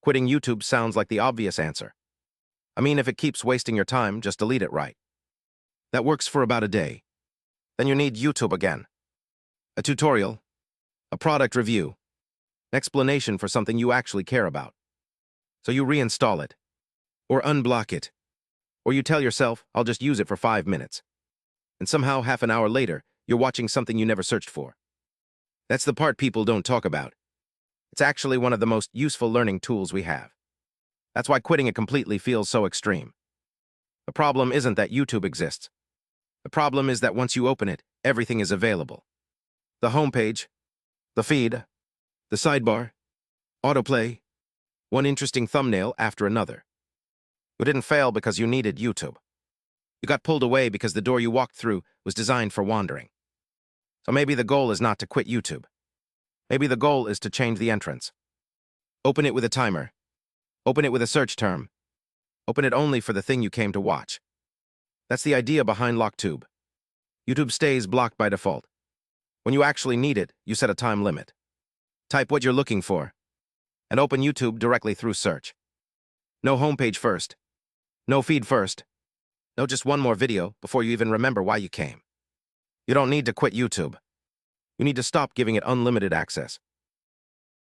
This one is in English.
Quitting YouTube sounds like the obvious answer. I mean, if it keeps wasting your time, just delete it, right? That works for about a day. Then you need YouTube again. A tutorial, a product review, an explanation for something you actually care about. So you reinstall it, or unblock it, or you tell yourself, I'll just use it for 5 minutes. And somehow, half an hour later, you're watching something you never searched for. That's the part people don't talk about. It's actually one of the most useful learning tools we have. That's why quitting it completely feels so extreme. The problem isn't that YouTube exists. The problem is that once you open it, everything is available. The homepage, the feed, the sidebar, autoplay, one interesting thumbnail after another. You didn't fail because you needed YouTube. You got pulled away because the door you walked through was designed for wandering. So maybe the goal is not to quit YouTube. Maybe the goal is to change the entrance. Open it with a timer. Open it with a search term. Open it only for the thing you came to watch. That's the idea behind LockTube. YouTube stays blocked by default. When you actually need it, you set a time limit. Type what you're looking for, and open YouTube directly through search. No homepage first. No feed first. No just one more video before you even remember why you came. You don't need to quit YouTube. You need to stop giving it unlimited access.